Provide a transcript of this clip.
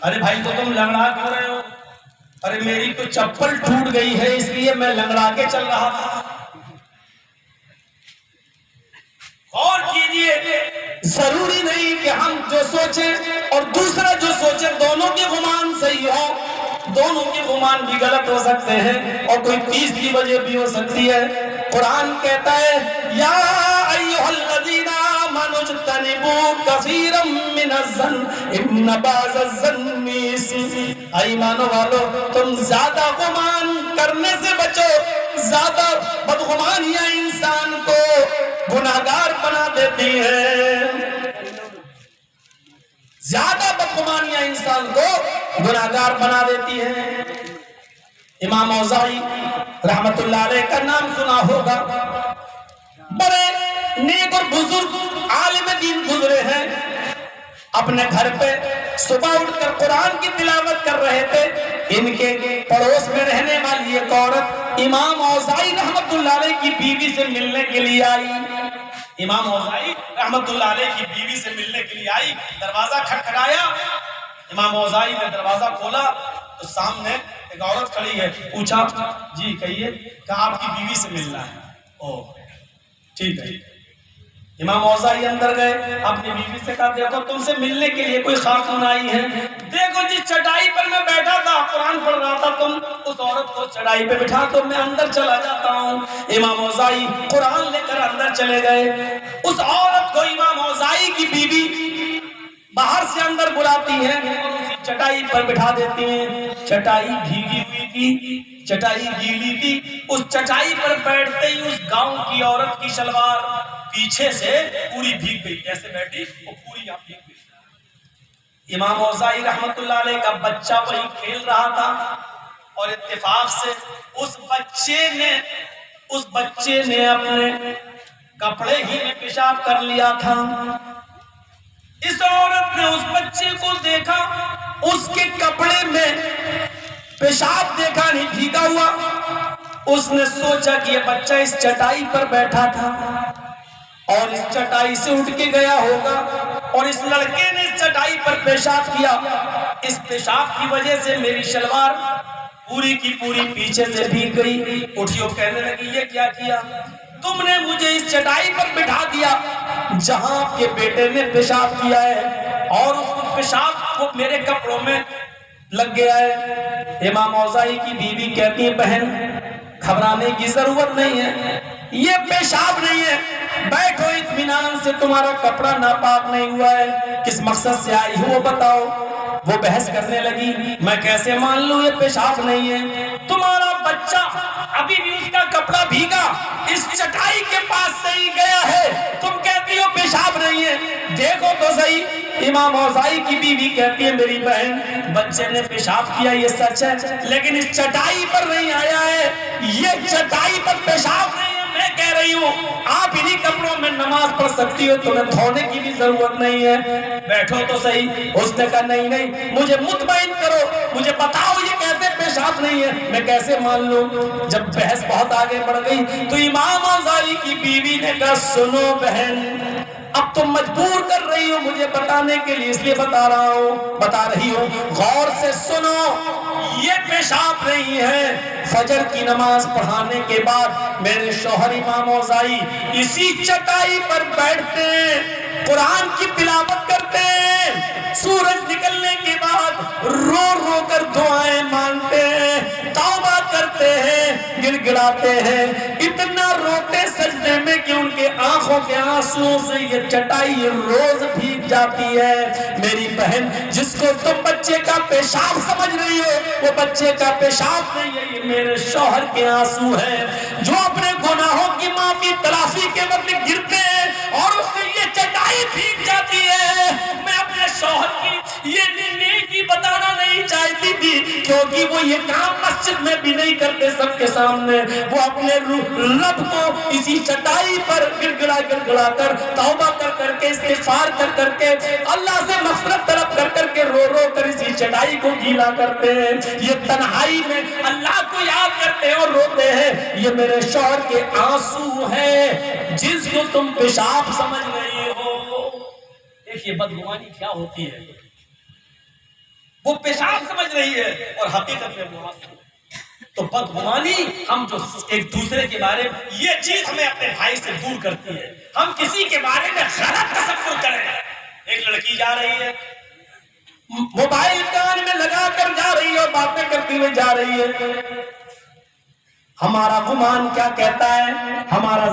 ارے بھائی تو تم لنگڑا کیوں رہے ہو؟ ارے میری تو چپل ٹوٹ گئی ہے اس لیے میں لنگڑا کے چل رہا تھا۔ غور کیجئے، ضروری نہیں کہ ہم جو سوچیں اور دوسرا جو سوچے دونوں کے گمان صحیح ہو، دونوں کے گمان بھی غلط ہو سکتے ہیں اور کوئی تیسری وجہ بھی ہو سکتی ہے۔ قرآن کہتا ہے یا ایھا الذین آمنوا اجتنبوا کثیرا من الظن ان بعض الظن اثم۔ ایمان والو تم زیادہ گمان کرنے سے بچو، زیادہ بدگمانیاں انسان کو گناہگار بنا دیتی ہیں، زیادہ بدگمانیاں انسان کو گناہگار بنا دیتی ہیں۔ امام اوزاعی رحمت اللہ علیہ کا نام سنا ہوگا، بڑے نیک اور بزرگ عالم دین گزرے ہیں، اپنے گھر پہ صبح اٹھ کر قرآن کی تلاوت کر رہے تھے، ان کے پڑوس میں رہنے والی ایک عورت امام اوزاعی رحمت اللہ علیہ کی بیوی سے ملنے کے لیے آئی۔ امام اوزاعی رحمت اللہ علیہ کی بیوی سے ملنے کے لیے آئی، دروازہ کھٹکھٹایا، امام اوزاعی نے دروازہ کھولا تو سامنے ایک عورت کھڑی ہے، پوچھا جی کہیے، کہا آپ کی بیوی سے ملنا ہے۔ اوہ ٹھیک ہے۔ امام اوزاعی اندر گئے، اپنی بیوی سے کہا دیکھو تم سے ملنے کے لیے کوئی خاتون آئی ہے، دیکھو جس چٹائی پر میں بیٹھا تھا قرآن پڑھ رہا تھا، تم اس عورت کو چٹائی پہ بٹھا دو، میں اندر چلا جاتا ہوں۔ امام اوزاعی قرآن لے کر اندر چلے گئے، اس عورت کو امام اوزاعی کی بیوی باہر سے اندر بلاتی ہیں اور اسی چٹائی پر بٹھا دیتی ہیں۔ چٹائی بھیگی ہوئی تھی، چٹائی گیلی تھی، اس چٹائی پر بیٹھتے ہی اس گاؤں کی عورت کی شلوار پیچھے سے پوری بھیگ گئی، ایسے بیٹھی وہ پوری آپ بھیگ گئی۔ امام اوزاعی رحمت اللہ علیہ کا بچہ وہی کھیل رہا تھا اور اتفاق سے اس بچے نے اپنے کپڑے ہی میں پیشاب کر لیا تھا۔ اس عورت نے اس بچے کو دیکھا، اس کے کپڑے میں پیشاب دیکھا نہیں بھیگا ہوا، اس نے سوچا کہ یہ بچہ اس چٹائی پر بیٹھا تھا اور اس چٹائی سے اٹھ کے گیا ہوگا اور اس لڑکے نے اس چٹائی پر پیشاب کیا، اس پیشاب کی وجہ سے میری شلوار پوری کی پوری پیچھے سے بھیگ گئی۔ اٹھیو کہنے لگی یہ کیا کیا تم نے؟ مجھے اس چٹائی پر بٹھا دیا جہاں آپ کے بیٹے نے پیشاب کیا ہے اور اس پیشاب کو میرے کپڑوں میں لگ گیا ہے۔ امام اوزاعی کی بیوی کہتی ہے بہن گھبرانے کی ضرورت نہیں ہے، یہ پیشاب نہیں ہے، بیٹھو اطمینان سے، تمہارا کپڑا ناپاک نہیں ہوا ہے، کس مقصد سے آئی ہو وہ بتاؤ۔ وہ بحث کرنے لگی میں کیسے مان لوں یہ پیشاب نہیں ہے، تمہارا بچہ ابھی بھی اس کا کپڑا بھیگا اس چٹائی کے پاس سے ہی گیا ہے، تم کہتی ہو پیشاب نہیں ہے، دیکھو تو صحیح۔ امام اوزاعی کی بیوی کہتی ہے میری بہن بچے نے پیشاب کیا یہ سچ ہے، لیکن اس چٹائی پر نہیں آیا ہے، یہ چٹائی پر پیشاب نہیں ہے، میں کہہ رہی ہوں آپ انہی کپڑوں میں نماز پڑھ سکتی ہو، تمہیں دھونے کی بھی ضرورت نہیں ہے، بیٹھو تو صحیح۔ اس نے کہا نہیں نہیں مجھے مطمئن کرو، مجھے بتاؤ یہ کیسے پیشاب نہیں ہے، میں کیسے مان لوں۔ جب بحث بہت آگے بڑھ گئی تو امام اوزاعی کی بیوی نے کہا سنو بہن اب تم مجبور کر رہی ہو مجھے بتانے کے لیے، اس لیے بتا رہی ہوں، غور سے سنو، یہ پیشاب نہیں ہے۔ فجر کی نماز پڑھانے کے بعد میرے شوہر امام اوزاعی اسی چٹائی پر بیٹھتے ہیں، قرآن کی تلاوت کرتے ہیں، سورج نکلنے کے بعد رو رو کر دعائیں مانگتے ہیں، توبہ کرتے ہیں، گڑ گڑاتے ہیں، اتنا روتے سجدے میں کہ ان کے آنکھوں کے آنسوؤں سے یہ چٹائی روز بھیگ جاتی ہے۔ میری بہن جس کو تم بچے کا پیشاب سمجھ رہی ہو وہ بچے کا پیشاب نہیں ہے، یہ میرے شوہر کے آنسو ہیں جو اپنے گناہوں کی معافی تلافی کے وقت گرتے ہیں اور اس سے یہ چٹائی بھیگ جاتی ہے۔ میں اپنے شوہر کی یہ نیکی بتانا نہیں چاہتی تھی کیونکہ وہ یہ کام مسجد میں بھی نہیں کرتے سب کے سامنے، وہ اپنے رب کو اسی چٹائی پر گڑ گڑا کر توبہ کر کے استغفار کر کے اللہ سے مغفرت طلب کر کے رو رو کر اسی چٹائی کو گیلا کرتے ہیں، یہ تنہائی میں اللہ کو یاد کرتے ہیں اور روتے ہیں، یہ میرے شوہر کے آنسو ہیں جس کو تم پیشاب سمجھ رہی ہو۔ دیکھیے بدگمانی کیا ہوتی ہے، وہ پیشاب سمجھ رہی ہے اور حقیقت میں وہ آنسو۔ تو بدگمانی ہم جو ایک دوسرے کے بارے میں، یہ چیز ہمیں اپنے بھائی سے دور کرتی ہے۔ ہم کسی کے بارے میں غلط تصور کریں۔ ایک لڑکی جا رہی ہے، موبائل کان میں لگا کر جا رہی ہے اور باتیں کرتی ہوئے جا رہی ہے، ہمارا گمان کیا کہتا ہے؟ ہمارا